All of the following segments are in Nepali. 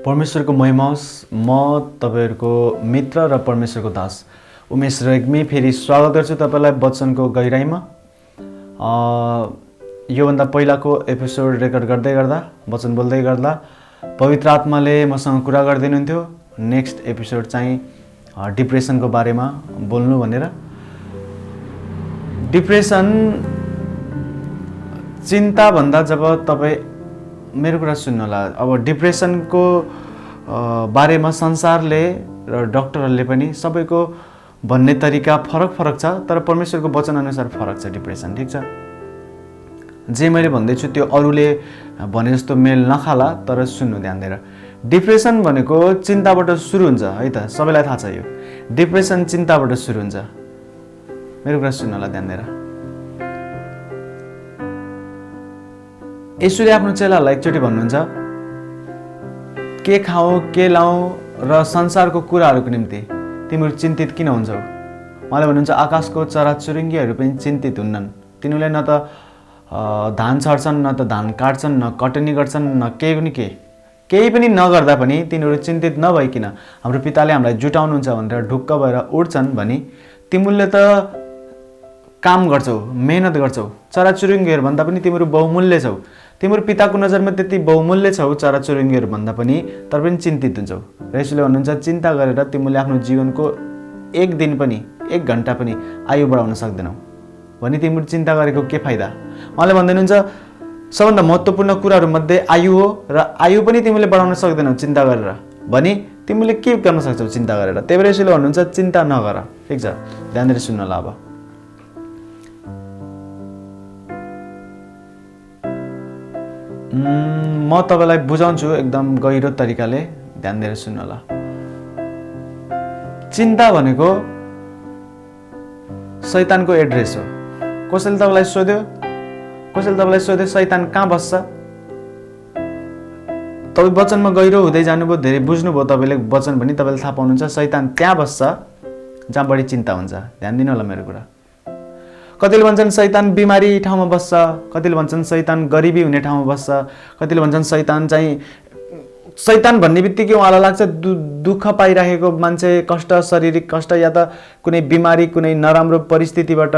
परमेश्वरको महिमा होस्। म तपाईहरुको मित्र र परमेश्वरको दास उमेश रेग्मी फेरि स्वागत गर्छु तपाईलाई वचनको गहिराईमा। योभन्दा पहिलाको एपिसोड रेकर्ड गर्दै गर्दा वचन बोल्दै गर्दा पवित्र आत्माले मसँग कुरा गर्दिनुहुन्थ्यो नेक्स्ट एपिसोड चाहिँ डिप्रेसनको बारेमा बोल्नु भनेर। डिप्रेसन चिन्ता भन्दा जब तपाई मेरो कुरा सुन्नु होला, अब डिप्रेसनको बारेमा संसारले र डाक्टरहरूले पनि सबैको भन्ने तरिका फरक छ, तर परमेश्वरको वचन अनुसार फरक छ डिप्रेसन। ठीक छ, जे मैले भन्दैछु त्यो अरूले भने जस्तो मेल नखाला, तर सुन्नु ध्यान दिएर। डिप्रेसन भनेको चिन्ताबाट सुरु हुन्छ है त, सबैलाई थाहा छ यो। डिप्रेसन चिन्ताबाट सुरु हुन्छ। मेरो कुरा सुन्नु होला ध्यान दिएर। यसुले आफ्नो चेलाहरूलाई एकचोटि भन्नुहुन्छ के खाऊ के लाऊ र संसारको कुराहरूको निम्ति तिमीहरू चिन्तित किन हुन्छौ। उहाँले भन्नुहुन्छ आकाशको चराचुरुङ्गीहरू पनि चिन्तित हुन्नन्, तिनीहरूले न त धान छर्छन्, न त धान काट्छन्, न कटनी गर्छन्, न केही पनि नगर्दा पनि तिनीहरू चिन्तित नभइकिन हाम्रो पिताले हामीलाई जुटाउनुहुन्छ भनेर ढुक्क भएर उठ्छन् भनी तिमीहरूले त काम गर्छौ, मेहनत गर्छौ, चराचुरुङ्गीहरू भन्दा पनि तिमीहरू बहुमूल्य छौ। तिम्रो पिताको नजरमा त्यति बहुमूल्य छौ चराचुरुङ्गीहरू भन्दा पनि, तर पनि चिन्तित हुन्छौ। र यसले भन्नुहुन्छ चिन्ता गरेर तिमीले आफ्नो जीवनको एक दिन पनि, एक घण्टा पनि आयु बढाउन सक्दैनौ भने तिमीहरू चिन्ता गरेको के फाइदा। उहाँले भन्नुहुन्छ सबभन्दा महत्त्वपूर्ण कुराहरू मध्ये आयु हो, र आयु पनि तिमीले बढाउन सक्दैनौ चिन्ता गरेर भने तिमीले के गर्न सक्छौ चिन्ता गरेर। त्यही भएर यसले भन्नुहुन्छ चिन्ता नगर। ठिक छ, ध्यान दिएर सुन्नु होला। अब म तपाईलाई बुझाउँछु एकदम गहिरो तरिकाले, ध्यान दिएर सुन्नु होला। चिन्ता भनेको शैतानको एड्रेस हो। कसैले तपाईलाई सोध्यो शैतान कहाँ बस्छ, तपाई वचनमा गहिरो हुँदै जानुभयो, धेरै बुझ्नुभयो तपाईले वचन पनि तपाईले थाहा पाउनुहुन्छ शैतान त्यहाँ बस्छ जहाँ बढी चिन्ता हुन्छ। ध्यान दिनु होला मेरो कुरा। कतिले भन्छन् शैतान बिमारी ठाउँमा बस्छ, कतिले भन्छन् शैतान गरिबी हुने ठाउँमा बस्छ, कतिले भन्छन् शैतान भन्ने बित्तिकै उहाँलाई लाग्छ दुःख पाइरहेको मान्छे, कष्ट, शारीरिक कष्ट या त कुनै बिमारी, कुनै नराम्रो परिस्थितिबाट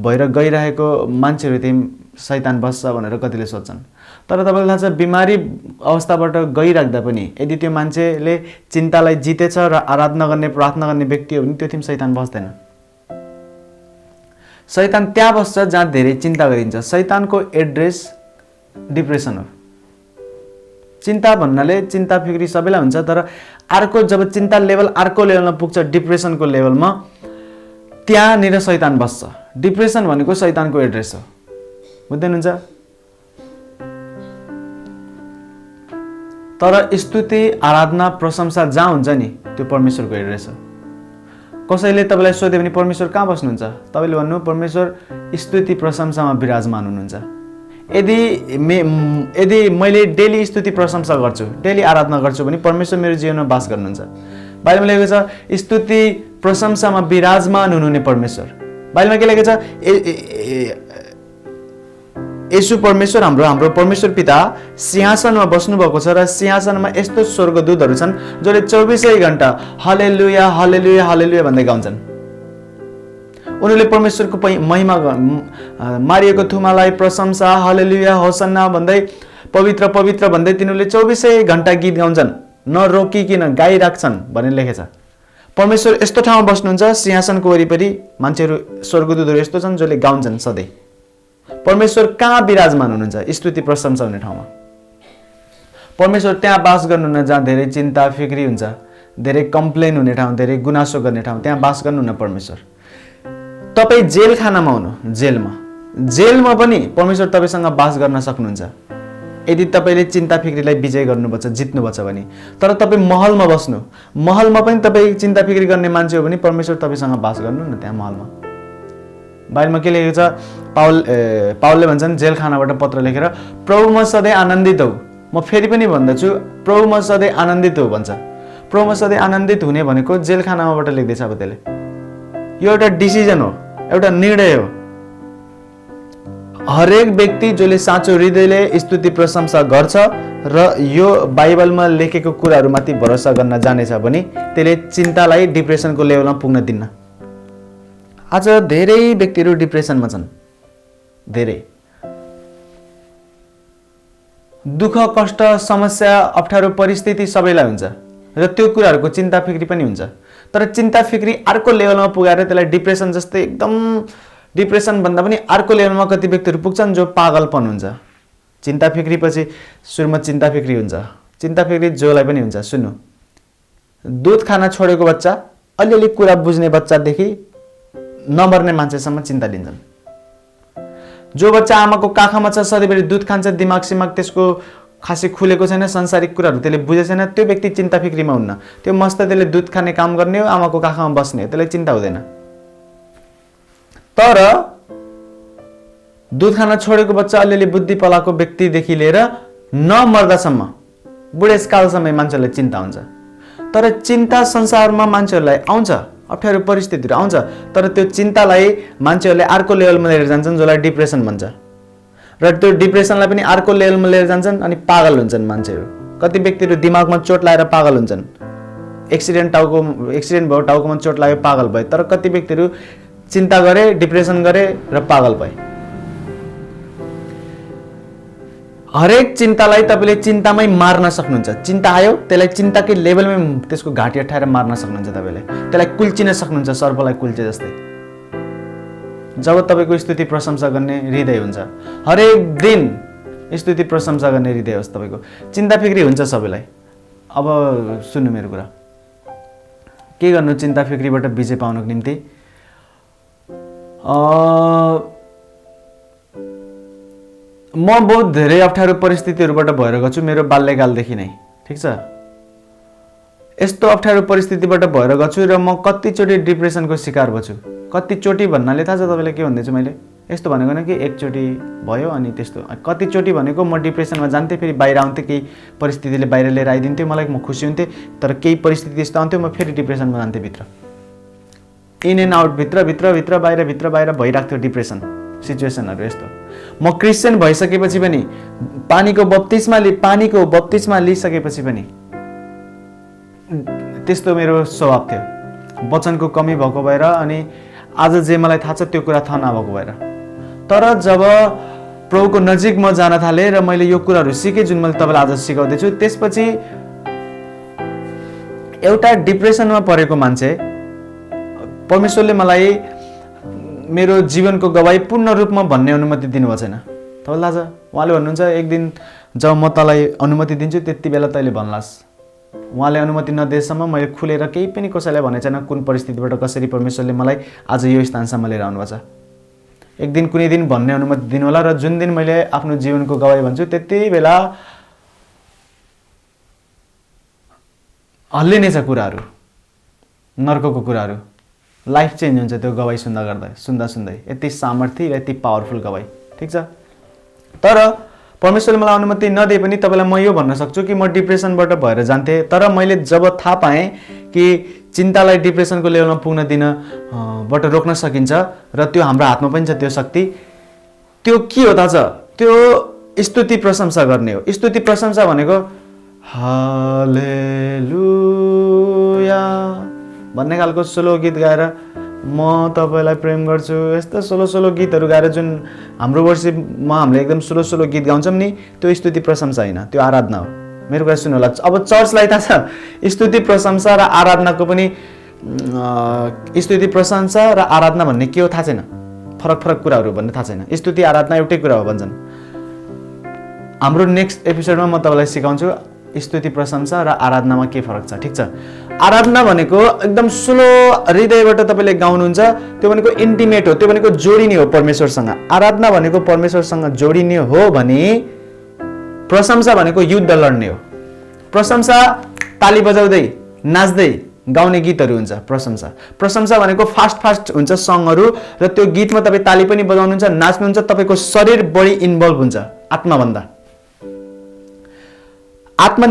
भएर गइरहेको मान्छेहरू त्यही शैतान बस्छ भनेर कतिले सोच्छन्। तर तपाईलाई थाहा छ बिमारी अवस्थाबाट गइराख्दा पनि यदि त्यो मान्छेले चिन्तालाई जितेछ र आराधना गर्ने, प्रार्थना गर्ने व्यक्ति हो भने त्यो थिम शैतान बस्दैन। शैतान त्यहाँ बस्छ जहाँ धेरै चिन्ता गरिन्छ। शैतानको एड्रेस डिप्रेसन हो। चिन्ता भन्नाले चिन्ता फिक्री सबैलाई हुन्छ, तर अर्को जब चिन्ता लेभल अर्को लेभलमा पुग्छ डिप्रेसनको लेभलमा, त्यहाँनिर शैतान बस्छ। डिप्रेसन भनेको शैतानको एड्रेस हो, बुझ्दै हुनुहुन्छ। तर स्तुति, आराधना, प्रशंसा जहाँ हुन्छ नि त्यो परमेश्वरको एड्रेस हो। कसैले तपाईलाई सोध्यो भने परमेश्वर कहाँ बस्नुहुन्छ, तपाईले भन्नु परमेश्वर स्तुति प्रशंसामा विराजमान हुनुहुन्छ। यदि मैले डेली स्तुति प्रशंसा गर्छु, डेली आराधना गर्छु भने परमेश्वर मेरो जीवनमा वास गर्नुहुन्छ। बाइबलमा लेखेको छ स्तुति प्रशंसामा विराजमान हुनुहुने परमेश्वर। बाइबलमा के लेखेको छ, यसु परमेश्वर हाम्रो परमेश्वर पिता सिंहासनमा बस्नु भएको छ र सिंहासनमा यस्तो स्वर्गदूतहरू छन् जसले 24 घण्टा हालेलुया हालेलुया हालेलुया भन्दै गाउँछन्। उनीहरूले परमेश्वरको महिमा, मारिएको थुमालाई प्रशंसा, हालेलुया होसन्ना भन्दै, पवित्र पवित्र भन्दै तिनीहरूले 24 घण्टा गीत गाउँछन्, नरोकिकन गाइराख्छन् भनेर लेखेछ। परमेश्वर यस्तो ठाउँमा बस्नुहुन्छ, सिंहासनको वरिपरि मान्छेहरू, स्वर्गदूतहरू यस्तो छन् जसले गाउँछन् सधैँ। परमेश्वर कहाँ विराजमान हुनुहुन्छ, स्तुति प्रशंसा हुने ठाउँमा। परमेश्वर त्यहाँ बास गर्नुहुन्न जहाँ धेरै चिन्ता फिक्री हुन्छ, धेरै कम्प्लेन हुने ठाउँ, धेरै गुनासो गर्ने ठाउँ, त्यहाँ बास गर्नुहुन्न परमेश्वर। तपाई जेल खानामा हुनु, जेलमा पनि परमेश्वर तपाईसँग बास गर्न सक्नुहुन्छ यदि तपाईले चिन्ता फिक्रीलाई विजय गर्नुपर्छ, जित्नुपर्छ भने। तर तपाई महलमा बस्नु, महलमा पनि तपाई चिन्ता फिक्री गर्ने मान्छे हो भने परमेश्वर तपाईसँग बास गर्नुहुन्न त्यहाँ महलमा। बाइबलमा के लेखेको छ, पावलले भन्छन् जेल खानाबाट पत्र लेखेर, प्रभुमा सधैँ आनन्दित हौ। म फेरि पनि भन्दछु प्रभुमा सधैँ आनन्दित हो भन्छ। प्रभुमा सधैँ आनन्दित हुने भनेको जेल खानाबाट लेख्दैछ। अब त्यसले यो एउटा डिसिजन हो, एउटा निर्णय हो। हरेक व्यक्ति जसले साँचो हृदयले स्तुति प्रशंसा गर्छ र यो बाइबलमा लेखेको कुराहरूमाथि भरोसा गर्न जानेछ भने त्यसले चिन्तालाई डिप्रेसनको लेभलमा पुग्न दिन्न। आज धेरै व्यक्तिहरू डिप्रेसनमा छन्, धेरै दुःख कष्ट समस्या अप्ठ्यारो परिस्थिति सबैलाई हुन्छ र त्यो कुराहरूको चिन्ता फिक्री पनि हुन्छ। तर चिन्ता फिक्री अर्को लेभलमा पुगाएर त्यसलाई डिप्रेसन जस्तै एकदम डिप्रेसन भन्दा पनि अर्को लेभलमा कति व्यक्तिहरू पुग्छन् जो पागलपन हुन्छ। चिन्ता फिक्री पछि सुरुमा चिन्ता फिक्री हुन्छ, चिन्ता फिक्री जोलाई पनि हुन्छ। सुन्नु, दुध खान छोडेको बच्चा, अलिअलि कुरा बुझ्ने बच्चादेखि नमर्ने मान्छेसम्म चिन्ता लिन्छन्। जो बच्चा आमाको काखमा छ सधैँभरि दुध खान्छ, दिमाग सिमाग त्यसको खासै खुलेको छैन, संसारिक कुराहरू त्यसले बुझेको छैन, त्यो व्यक्ति चिन्ता फिक्रीमा हुन्न। त्यो मस्त त्यसले दुध खाने काम गर्ने हो, आमाको काखमा बस्ने, त्यसलाई चिन्ता हुँदैन। तर दुध खान छोडेको बच्चा, अलिअलि बुद्धि पलाएको व्यक्तिदेखि लिएर नमर्दासम्म, बुढेसकालसम्म मान्छेलाई चिन्ता हुन्छ। तर चिन्ता संसारमा मान्छेहरूलाई आउँछ, अप्ठ्यारो परिस्थितिहरू आउँछ, तर त्यो चिन्तालाई मान्छेहरूले अर्को लेभलमा लिएर जान्छन् जसलाई डिप्रेसन भन्छ। र त्यो डिप्रेसनलाई पनि अर्को लेभलमा लिएर जान्छन् अनि पागल हुन्छन् मान्छेहरू। कति व्यक्तिहरू दिमागमा चोट लागेर पागल हुन्छन्, एक्सिडेन्ट भयो, टाउकोमा चोट लाग्यो पागल भए। तर कति व्यक्तिहरू चिन्ता गरे, डिप्रेसन गरे र पागल भए। हरेक चिन्तालाई तपाईँले चिन्तामै मार्न सक्नुहुन्छ। चिन्ता आयो त्यसलाई चिन्ताकै लेभलमै त्यसको घाँटी अठाएर मार्न सक्नुहुन्छ। तपाईँले त्यसलाई कुल्चिन सक्नुहुन्छ, सर्पलाई कुल्चे जस्तै। जब तपाईँको स्तुति प्रशंसा गर्ने हृदय हुन्छ, हरेक दिन स्तुति प्रशंसा गर्ने हृदय होस् तपाईँको, चिन्ता फिक्री हुन्छ सबैलाई। अब सुन्नु मेरो कुरा, के गर्नु चिन्ता फिक्रीबाट विजय पाउनको निम्ति? म बहुत धेरै अप्ठ्यारो परिस्थितिहरूबाट भएर गएको छु मेरो बाल्यकालदेखि नै, ठिक छ। यस्तो अप्ठ्यारो परिस्थितिबाट भएर गएको छु र म कतिचोटि डिप्रेसनको शिकार भएको छु। कतिचोटि भन्नाले थाहा छ तपाईँलाई के भन्दैछु मैले? यस्तो भनेको न कि एकचोटि भयो अनि त्यस्तो, कतिचोटि भनेको म डिप्रेसनमा जान्थेँ, फेरि बाहिर आउँथेँ, केही परिस्थितिले बाहिर लिएर आइदिन्थ्यो मलाई, म खुसी हुन्थेँ। तर केही परिस्थिति यस्तो आउँथ्यो म फेरि डिप्रेसनमा जान्थेँ भित्र, इन एन्ड आउट, भित्र बाहिर भइरहेको थियो डिप्रेसन सिचुएसनहरू यस्तो। म क्रिस्चियन भइसकेपछि पनि, पानीको बप्तिस्मा लिइसकेपछि पनि त्यस्तो मेरो स्वभाव थियो, वचनको कमी भएको भएर अनि आज जे मलाई थाहा छ त्यो कुरा थाहा नभएको भएर। तर जब प्रभुको नजिक म जान थालेँ र मैले यो कुराहरू सिकेँ जुन मैले तपाईँलाई आज सिकाउँदैछु, त्यसपछि एउटा डिप्रेसनमा परेको मान्छे, परमेश्वरले मलाई मेरो जीवनको गवाई पूर्ण रूपमा भन्ने अनुमति दिनुभएको छैन। तपाईँलाई थाहा छ, उहाँले भन्नुहुन्छ एक दिन जब म तँलाई अनुमति दिन्छु त्यति बेला तैँले भन्लास्। उहाँले अनुमति नदिएसम्म मैले खुलेर केही पनि कसैलाई भनेको छैन कुन परिस्थितिबाट कसरी परमेश्वरले मलाई आज यो स्थानसम्म लिएर आउनुभएको छ। एक दिन कुनै दिन भन्ने अनुमति दिनु होला र जुन दिन मैले आफ्नो जीवनको गवाई भन्छु त्यति बेला हल्लिने छ कुराहरू, नर्कको कुराहरू, लाइफ चेन्ज हुन्छ त्यो गवाई सुन्दा सुन्दै। यति सामर्थ्य र यति पावरफुल गवाई, ठिक छ। तर परमेश्वरले मलाई अनुमति नदिए पनि तपाईँलाई म यो भन्न सक्छु कि म डिप्रेसनबाट भएर जान्थेँ। तर मैले जब थाहा पाएँ कि चिन्तालाई डिप्रेसनको लेभलमा पुग्न दिनबाट रोक्न सकिन्छ र त्यो हाम्रो हातमा पनि छ त्यो शक्ति, त्यो के हो थाहा छ? त्यो स्तुति प्रशंसा गर्ने हो। स्तुति प्रशंसा भनेको हालेलुया भन्ने खालको सोलो गीत गाएर म तपाईँलाई प्रेम गर्छु, यस्तो सोलो गीतहरू गाएर जुन हाम्रो वर्षिपमा हामीले एकदम सोलो गीत गाउँछौँ नि, त्यो स्तुति प्रशंसा होइन, त्यो आराधना हो। मेरो कुरा सुन्नु होला। अब चर्चलाई थाहा छ स्तुति प्रशंसा र आराधनाको पनि, स्तुति प्रशंसा र आराधना भन्ने के हो थाहा छैन, फरक कुराहरू भन्ने थाहा छैन। स्तुति आराधना एउटै कुरा हो भन्छन्। हाम्रो नेक्स्ट एपिसोडमा म तपाईँलाई सिकाउँछु स्तुति प्रशंसा र आराधनामा के फरक छ, ठिक छ। आराधना भनेको एकदम स्लो हृदयबाट तपाईँले गाउनुहुन्छ, त्यो भनेको इन्टिमेट हो, त्यो भनेको जोडिने हो परमेश्वरसँग। आराधना भनेको परमेश्वरसँग जोडिने हो भने प्रशंसा भनेको युद्ध लड्ने हो। प्रशंसा ताली बजाउँदै नाच्दै गाउने गीतहरू हुन्छ प्रशंसा भनेको फास्ट हुन्छ सङहरू, र त्यो गीतमा तपाईँ ताली पनि बजाउनुहुन्छ, नाच्नुहुन्छ, तपाईँको शरीर बढी इन्भल्भ हुन्छ आत्माभन्दा। आत्मा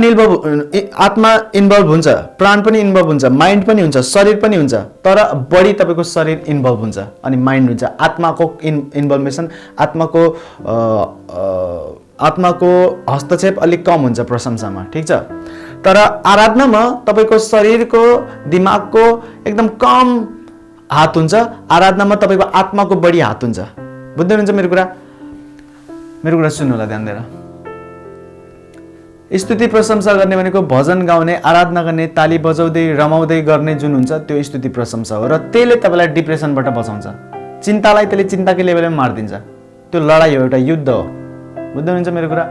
इन्भल्भ हुन्छ, प्राण पनि इन्भल्भ हुन्छ, माइन्ड पनि हुन्छ, शरीर पनि हुन्छ, तर बढी तपाईँको शरीर इन्भल्भ हुन्छ अनि माइन्ड हुन्छ। आत्माको इन्भल्भमेसन, आत्माको हस्तक्षेप अलिक कम हुन्छ प्रशंसामा, ठिक छ। तर आराधनामा तपाईँको शरीरको दिमागको एकदम कम हात हुन्छ, आराधनामा तपाईँको आत्माको बढी हात हुन्छ। बुझ्दै हुनुहुन्छ मेरो कुरा सुन्नु होला ध्यान दिएर। स्तुति प्रशंसा गर्ने भनेको भजन गाउने, आराधना गर्ने, ताली बजाउँदै रमाउँदै गर्ने जुन हुन्छ त्यो स्तुति प्रशंसा हो। र त्यसले तपाईँलाई डिप्रेसनबाट बचाउँछ। चिन्तालाई त्यसले चिन्ताकै लेभलमा मारिदिन्छ। त्यो लडाई हो, एउटा युद्ध हो। बुझ्दै हुनुहुन्छ मेरो कुरा।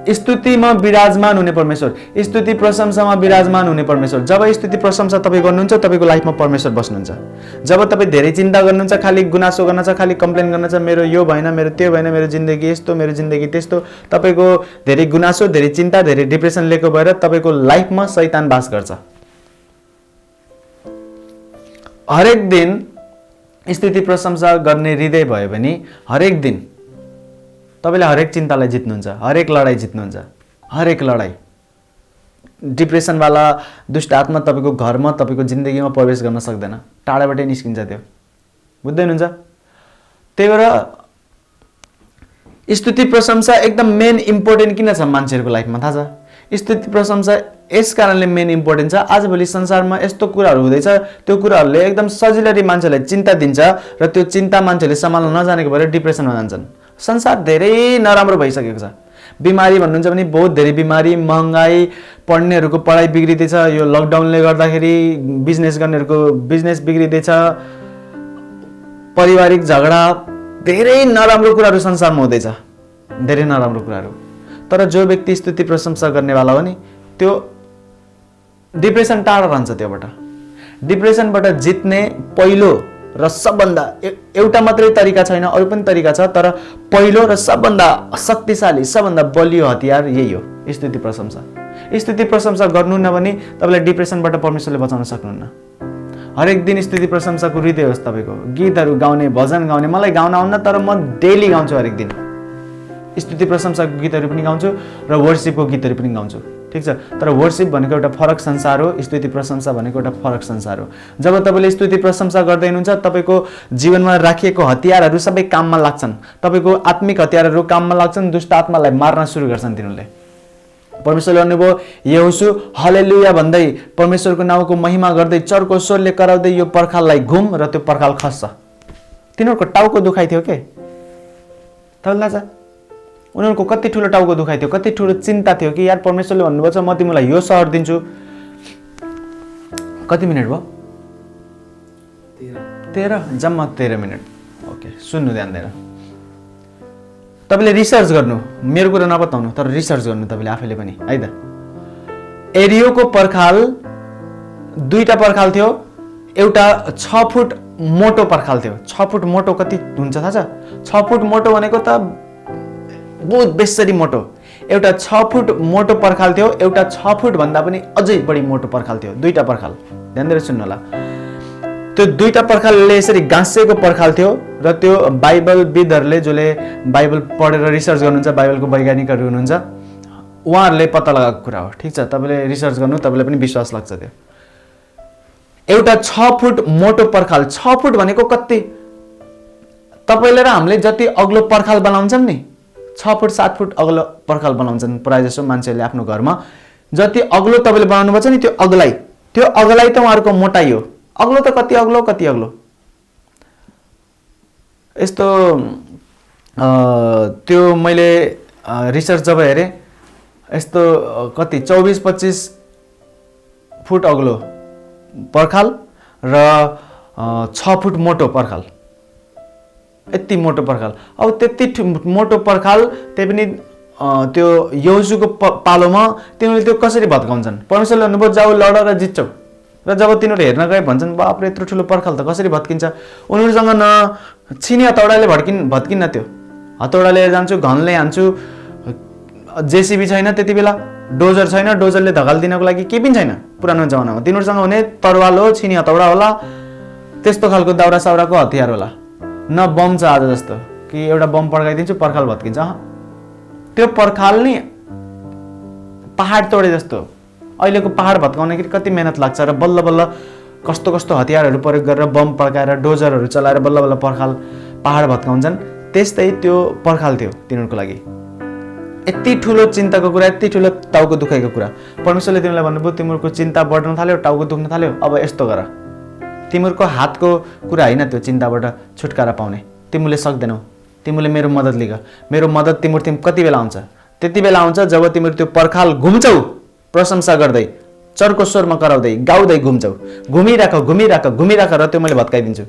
स्तुतिमा विराजमान हुने परमेश्वर, स्तुति प्रशंसामा विराजमान हुने परमेश्वर। जब स्तुति प्रशंसा तपाईँ गर्नुहुन्छ तपाईँको लाइफमा परमेश्वर बस्नुहुन्छ। जब तपाईँ धेरै चिन्ता गर्नुहुन्छ, खालि गुनासो गर्न छ, खालि कम्प्लेन गर्न छ, मेरो यो भएन, मेरो त्यो भएन, मेरो जिन्दगी यस्तो, मेरो जिन्दगी त्यस्तो, तपाईँको धेरै गुनासो, धेरै चिन्ता, धेरै डिप्रेसन लिएको भएर तपाईँको लाइफमा शैतान बास गर्छ। हरेक दिन स्तुति प्रशंसा गर्ने हृदय भयो भने हरेक दिन तपाईँले हरेक चिन्तालाई जित्नुहुन्छ, हरेक लडाइँ जित्नुहुन्छ, हरेक लडाइँ। डिप्रेसनवाला दुष्ट आत्मा तपाईँको घरमा, तपाईँको जिन्दगीमा प्रवेश गर्न सक्दैन, टाढाबाटै निस्किन्छ त्यो। बुझ्दै हुनुहुन्छ। त्यही भएर स्तुति प्रशंसा एकदम मेन इम्पोर्टेन्ट किन छ मान्छेहरूको लाइफमा थाहा छ? स्तुति प्रशंसा यस कारणले मेन इम्पोर्टेन्ट छ। आजभोलि संसारमा यस्तो कुराहरू हुँदैछ, त्यो कुराहरूले एकदम सजिलै मान्छेलाई चिन्ता दिन्छ र त्यो चिन्ता मान्छेले सम्हाल्न नजानेको भएर डिप्रेसनमा जान्छन्। संसार धेरै नराम्रो भइसकेको छ। बिमारी भन्नुहुन्छ भने बहुत धेरै बिमारी, महँगाई, पढ्नेहरूको पढाइ बिग्रिँदैछ, यो लकडाउनले गर्दाखेरि बिजनेस गर्नेहरूको बिजनेस बिग्रिँदैछ, पारिवारिक झगडा, धेरै नराम्रो कुराहरू संसारमा हुँदैछ, धेरै नराम्रो कुराहरू। तर जो व्यक्ति स्तुति प्रशंसा गर्नेवाला हो नि, त्यो डिप्रेसन टाढा रहन्छ। त्योबाट डिप्रेसनबाट जित्ने पहिलो र सबभन्दा एउटा मात्रै तरिका छैन, अरू पनि तरिका छ, तर पहिलो र सबभन्दा शक्तिशाली, सबभन्दा बलियो हतियार यही हो, स्तुति प्रशंसा। स्तुति प्रशंसा गर्नुहुन्न भने तपाईँलाई डिप्रेसनबाट परमेश्वरले बचाउन सक्नुहुन्न। हरेक दिन स्तुति प्रशंसाको हृदय होस् तपाईँको। गीतहरू गाउने, भजन गाउने, मलाई गाउन आउन्न, तर म डेली गाउँछु, हरेक दिन स्तुति प्रशंसाको गीतहरू पनि गाउँछु र वर्शिपको गीतहरू पनि गाउँछु, ठिक छ। तर वर्शिप भनेको एउटा फरक संसार हो, स्तुति प्रशंसा भनेको एउटा फरक संसार हो। जब तपाईँले स्तुति प्रशंसा गर्दै हुनुहुन्छ, तपाईँको जीवनमा राखिएको हतियारहरू सबै काममा लाग्छन्, तपाईँको आत्मिक हतियारहरू काममा लाग्छन्, दुष्ट आत्मालाई मार्न सुरु गर्छन् तिनीहरूले। परमेश्वरले भन्नुभयो यहोशू हालेलुया भन्दै परमेश्वरको नाउँको महिमा गर्दै चर्को स्वरले कराउँदै यो पर्खाललाई घुम र त्यो पर्खाल खस्छ। तिनीहरूको टाउको दुखाइ थियो के? थाहा छ उनीहरूको कति ठुलो टाउको दुखाइ थियो, कति ठुलो चिन्ता थियो कि यार परमेश्वरले भन्नुभएको छ म तिमीलाई यो सहर दिन्छु। कति मिनट भयो? 13, जम्मा 13 मिनट। ओके, सुन्नु ध्यान दिएर। तपाईँले रिसर्च गर्नु, मेरो कुरा नबताउनु, तर रिसर्च गर्नु तपाईँले आफैले पनि है त। एरियोको पर्खाल दुईटा पर्खाल थियो, एउटा 6 फुट मोटो पर्खाल थियो। 6 फुट मोटो कति हुन्छ थाहा छ? 6 फुट मोटो भनेको त बहुत बेसरी मोटो। एउटा 6 फुट मोटो पर्खाल थियो, एउटा 6 फुट भन्दा पनि अझै बढी मोटो पर्खाल थियो। दुईटा पर्खाल, ध्यान दिएर सुन्नु होला। त्यो दुईटा पर्खालले यसरी गाँसिएको पर्खाल थियो र त्यो बाइबलविदहरूले जसले बाइबल पढेर रिसर्च गर्नुहुन्छ, बाइबलको वैज्ञानिकहरू हुनुहुन्छ, उहाँहरूले पत्ता लगाएको कुरा हो, ठिक छ। तपाईँले रिसर्च गर्नु, तपाईँलाई पनि विश्वास लाग्छ त्यो। एउटा 6 फुट मोटो पर्खाल, 6 फुट भनेको कति? तपाईँले र हामीले जति अग्लो पर्खाल बनाउँछौँ नि, 6 फुट 7 फुट अग्लो पर्खाल बनाउँछन् प्रायः जसो मान्छेहरूले आफ्नो घरमा। जति अग्लो तपाईँले बनाउनु पर्छ नि, त्यो अग्लाइ त उहाँहरूको मोटाइ हो। अग्लो त कति अग्लो, कति अग्लो। यस्तो त्यो मैले रिसर्च जब हेरेँ, यस्तो कति 24-25 फुट अग्लो पर्खाल र 6 फुट मोटो पर्खाल, यति मोटो पर्खाल। अब त्यति मोटो पर्खाल, त्यही पनि त्यो यहोशूको पालोमा तिनीहरूले त्यो कसरी भत्काउँछन्? परमेश्वरले भन्नुभयो जाऊ लड र जित्छौ। र जब तिनीहरू हेर्न गए भन्छन् बापरे यत्रो ठुलो पर्खाल त कसरी भत्किन्छ? उनीहरूसँग न छिनी हतौडाले भत्किन्न, त्यो हतौडाले जान्छु, घनले हान्छु, जेसिबी छैन त्यति बेला, डोजर छैन, डोजरले धकालिदिनको लागि केही पनि छैन पुरानो जमानामा। तिनीहरूसँग हुने तरवाल हो, छिनी हतौडा होला, त्यस्तो खालको दाउरा साउराको हतियार होला। न बम छ आज जस्तो कि एउटा बम पड्काइदिन्छु पर्खाल भत्किन्छ। त्यो पर्खाल नि पहाड तोडे जस्तो। अहिलेको पहाड भत्काउनखेरि कति मेहनत लाग्छ र बल्ल बल्ल कस्तो कस्तो हतियारहरू प्रयोग गरेर बम पड्काएर डोजरहरू चलाएर बल्ल बल्ल पहाड भत्काउँछन्। त्यस्तै त्यो पर्खाल थियो तिनीहरूको लागि। यति ठुलो चिन्ताको कुरा, यति ठुलो टाउको दुखाइको कुरा। परमेश्वरले तिमीलाई भन्नुभयो तिमीहरूको चिन्ता बढ्न थाल्यो, टाउको दुख्न थाल्यो, अब यस्तो गर। तिमीहरूको हातको कुरा होइन त्यो चिन्ताबाट छुटकारा पाउने। तिमीले सक्दैनौ, तिमीले मेरो मद्दत लिग। मेरो मद्दत तिम्रो कति बेला आउँछ? त्यति बेला आउँछ जब तिमीहरू त्यो पर्खाल घुम्छौ प्रशंसा गर्दै, चर्को स्वरमा कराउँदै, गाउँदै घुम्छौ। घुमिराख र त्यो मैले भत्काइदिन्छु।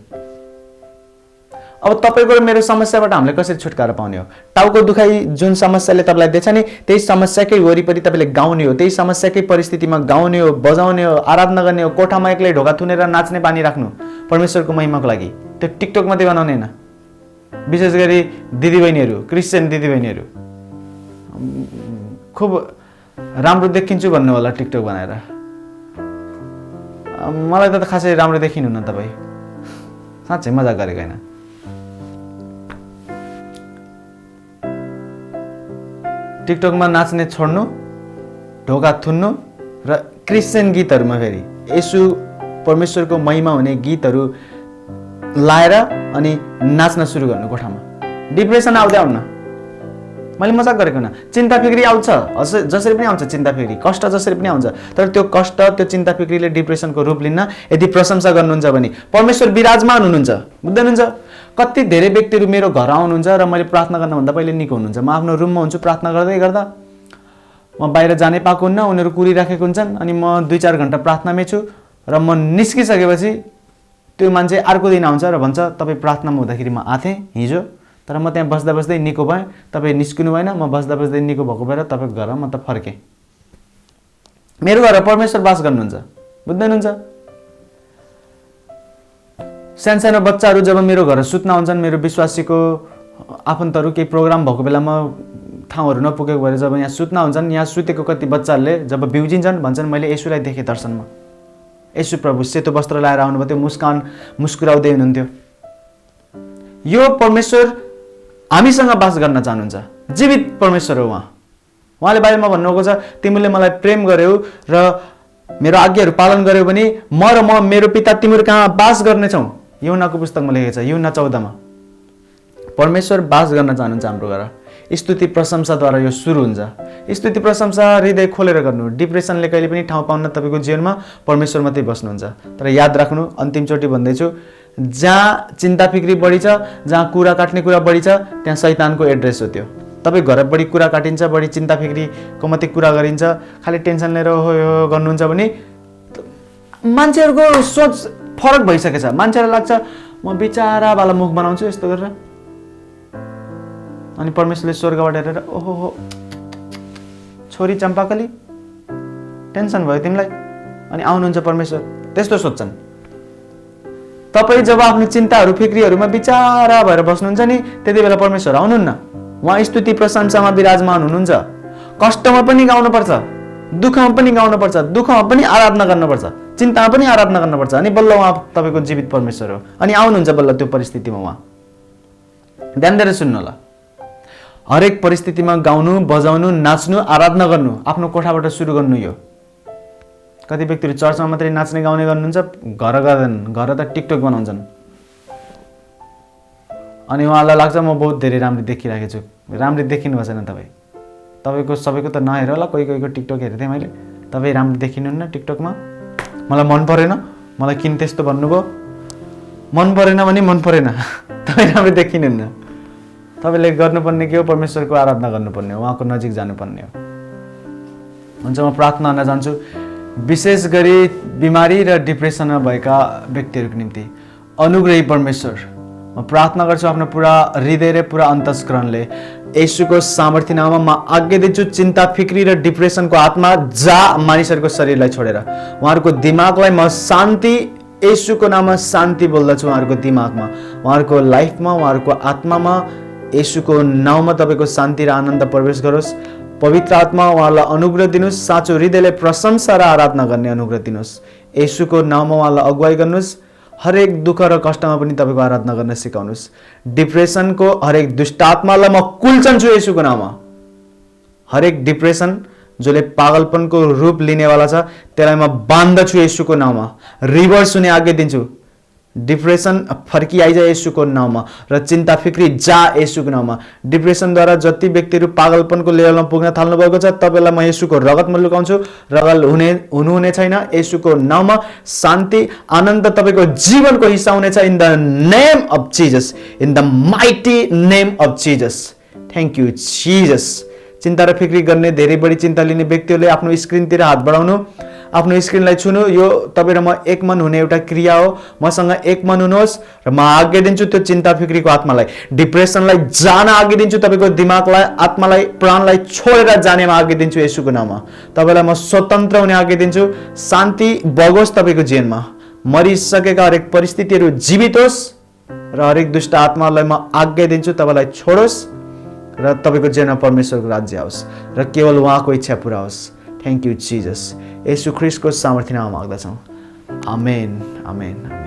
अब तपाईँको र मेरो समस्याबाट हामीले कसरी छुटकारा पाउने हो? टाउको दुखाइ जुन समस्याले तपाईँलाई दिएछ नि, त्यही समस्याकै वरिपरि तपाईँले गाउने हो, त्यही समस्याकै परिस्थितिमा गाउने हो, बजाउने हो, आराधना गर्ने हो, कोठामा एक्लै ढोका थुनेर नाच्ने बानी राख्नु परमेश्वरको महिमाको लागि। त्यो टिकटक मात्रै बनाउने होइन। विशेष गरी दिदीबहिनीहरू, क्रिस्चियन दिदीबहिनीहरू खुब राम्रो देखिन्छु भन्नु होला टिकटक बनाएर। मलाई त खासै राम्रो देखिनुहुन्न तपाईँ, साँच्चै मजाक गरेको होइन। टिकटकमा नाच्ने छोड्नु, ढोका थुन्नु र क्रिस्चियन गीतहरूमा फेरि येशू परमेश्वरको महिमा हुने गीतहरू लाएर अनि नाच्न सुरु गर्नु कोठामा। डिप्रेसन आउँदै आउन, मैले मजाक गरेको होइन। चिन्ता फिक्री आउँछ, जसरी पनि आउँछ चिन्ता फिक्री, कष्ट जसरी पनि आउँछ। तर त्यो कष्ट, त्यो चिन्ता फिक्रीले डिप्रेसनको रूप लिन्न यदि प्रशंसा गर्नुहुन्छ भने। परमेश्वर विराजमान हुनुहुन्छ, बुझ्दै हुनुहुन्छ? कति धेरै व्यक्तिहरू मेरो घर आउनुहुन्छ र मैले प्रार्थना गर्नुभन्दा पहिले निको हुनुहुन्छ। म आफ्नो रुममा हुन्छु प्रार्थना गर्दै गर्दा, म बाहिर जानै पाएको हुन्न, उनीहरू कुरिराखेको हुन्छन्, अनि म 2-4 घन्टा प्रार्थनामै छु र म निस्किसकेपछि त्यो मान्छे अर्को दिन आउँछ र भन्छ तपाईँ प्रार्थनामा हुँदाखेरि म आथेँ हिजो, तर म त्यहाँ बस्दा बस्दै निको भएँ, तपाईँ निस्किनु भएन, म बस्दा बस्दै निको भएको भएर तपाईँको घर म त फर्केँ। मेरो घर परमेश्वर बास गर्नुहुन्छ, बुझ्दै हुनुहुन्छ? सानो बच्चाहरू जब मेरो घर सुत्न आउँछन्, मेरो विश्वासीको आफन्तहरू केही प्रोग्राम भएको बेलामा ठाउँहरू नपुगेको भएर जब यहाँ सुत्न आउँछन्, यहाँ सुतेको कति बच्चाहरूले जब बिउजिन्छन् भन्छन् मैले येशूलाई देखेँ दर्शनमा। येशू प्रभु सेतो वस्त्र लाएर आउनुभयो, त्यो मुस्कुराउँदै हुनुहुन्थ्यो। यो परमेश्वर हामीसँग बास गर्न चाहनुहुन्छ, जीवित परमेश्वर हो उहाँ। उहाँले बाइबलमा भन्नुभएको छ तिमीले मलाई प्रेम गर्यौ र मेरो आज्ञाहरू पालन गर्यौ भने म र मेरो पिता तिमीहरू कहाँ बास गर्नेछौँ। यूहन्नाको पुस्तकमा लेखेको छ, यूहन्ना 14 मा। परमेश्वर बास गर्न चाहनुहुन्छ हाम्रो घर। स्तुति प्रशंसाद्वारा यो सुरु हुन्छ। स्तुति प्रशंसा हृदय खोलेर गर्नु। डिप्रेसनले कहिले पनि ठाउँ पाउन तपाईँको जीवनमा परमेश्वर मात्रै बस्नुहुन्छ। तर याद राख्नु, अन्तिमचोटि भन्दैछु, जहाँ चिन्ता फिक्री बढी छ, जहाँ कुरा काट्ने कुरा बढी छ, त्यहाँ शैतानको एड्रेस हो त्यो। तपाईँ घर बढी कुरा काटिन्छ, बढी चिन्ता फिक्रीको मात्रै कुरा गरिन्छ, खालि टेन्सन लिएर हो गर्नुहुन्छ भने मान्छेहरूको सोच फरक भइसकेछ। मान्छेलाई लाग्छ म बिचारावाला मुख बनाउँछु यस्तो गरेर, अनि परमेश्वरले स्वर्गबाट हेरेर ओहो हो छोरी चम्पाकली टेन्सन भयो तिमीलाई, अनि आउनुहुन्छ परमेश्वर, त्यस्तो सोच्छन्। तपाईँ जब आफ्नो चिन्ताहरू फिक्रीहरूमा बिचारा भएर बस्नुहुन्छ नि, त्यति बेला परमेश्वर आउनुहुन्न। उहाँ स्तुति प्रशंसामा विराजमान हुनुहुन्छ। कष्टमा पनि गाउनुपर्छ, दुःखमा पनि गाउनुपर्छ, दुःखमा पनि आराधना गर्नुपर्छ, चिन्तामा पनि आराधना गर्नुपर्छ, अनि बल्ल उहाँ तपाईँको जीवित परमेश्वर हो। अनि आउनुहुन्छ बल्ल त्यो परिस्थितिमा उहाँ। ध्यान दिएर सुन्नु होला। हरेक परिस्थितिमा गाउनु, बजाउनु, नाच्नु, आराधना गर्नु आफ्नो कोठाबाट सुरु गर्नु। यो कति व्यक्तिहरू चर्चमा मात्रै नाच्ने गाउने गर्नुहुन्छ, घर गर्दैनन्, घर त टिकटक बनाउँछन्। अनि उहाँलाई लाग्छ म बहुत धेरै राम्रो देखिरहेको छु। राम्रो देखिनु भएको छैन तपाईँको सबैको त नहेर होला, कोही कोहीको टिकटक हेरेको थिएँ मैले। तपाईँ राम्रो देखिनुहुन्न टिकटकमा, मलाई मन परेन, मलाई किन त्यस्तो भन्नुभयो, मन परेन भने मन परेन, तपाईँ राम्रो देखिनुहुन्न। तपाईँले गर्नुपर्ने के हो? परमेश्वरको आराधना गर्नुपर्ने हो, उहाँको नजिक जानुपर्ने हो। हुन्छ, म प्रार्थना गर्न चाहन्छु विशेष गरी बिमारी र डिप्रेसनमा भएका व्यक्तिहरूको निम्ति। अनुग्रही परमेश्वर, म प्रार्थना गर्छु आफ्नो पुरा हृदय र पुरा अन्तस्करणले येशूको सामर्थ्य नाममा म आज्ञा दिन्छु, चिन्ता फिक्री र डिप्रेसनको आत्मा जा मानिसहरूको शरीरलाई छोडेर। उहाँहरूको दिमागलाई म शान्ति, येशूको नाममा शान्ति बोल्दछु। उहाँहरूको दिमागमा, उहाँहरूको लाइफमा, उहाँहरूको आत्मामा येशूको नाउँमा तपाईँको शान्ति र आनन्द प्रवेश गरोस्। पवित्र आत्मा उहाँलाई अनुग्रह दिनुहोस्, साँचो हृदयले प्रशंसा र आराधना गर्ने अनुग्रह दिनुहोस्। येशूको नाउँमा उहाँलाई अगुवाई गर्नुहोस्। हरेक दुःख र कष्टमा पनि तपाईँको आराधना गर्न सिकाउनुहोस्। डिप्रेसनको हरेक दुष्ट आत्मालाई म कुल्चन्छु येशूको नाममा। हरेक डिप्रेसन, जसले पागलपनको रूप लिनेवाला छ त्यसलाई म बान्दछु येशूको नाममा। रिभर्स हुने आज्ञा दिन्छु। डिप्रेसन फर्की आइजा येशूको नाममा र चिन्ता फिक्री जा येशूको नाममा। डिप्रेसनद्वारा जति व्यक्तिहरू पागलपनको लेभलमा पुग्न थाल्नु भएको छ तपाईलाई म येशूको रगतमा लुकाउँछु। रगत हुनुहुने छैन। येशूको नाममा शान्ति आनन्द तपाईको जीवनको हिस्सा हुनेछ in the name of Jesus, in the mighty name of Jesus. Thank you Jesus. चिन्ता र फिक्री गर्ने धेरै बढी चिन्ता लिने व्यक्तिहरूले आफ्नो स्क्रिनतिर हात बढाउनु, आफ्नो स्क्रिनलाई छुनु। यो तपाईँ र म एक मन हुने एउटा क्रिया हो। मसँग एक मन हुनुहोस् र म आज्ञा दिन्छु त्यो चिन्ता फिक्रीको आत्मालाई, डिप्रेसनलाई जान आज्ञा दिन्छु। तपाईको दिमागलाई, आत्मालाई, प्राणलाई छोडेर जानेमा आज्ञा दिन्छु येशूको नाममा। तपाईलाई म स्वतन्त्र हुने आज्ञा दिन्छु। शान्ति बगोस् तपाईको जीवनमा। मरिसकेका हरेक परिस्थितिहरू जीवित होस् र हरेक दुष्ट आत्मालाई म आज्ञा दिन्छु तपाईलाई छोडोस् र तपाईको जीवनमा परमेश्वरको राज्य आओस् र केवल उहाँको इच्छा पूरा होस्। Thank you Jesus. येशू ख्रीष्टको सामर्थ्य नाममा माग्दछौँ। आमेन, आमेन।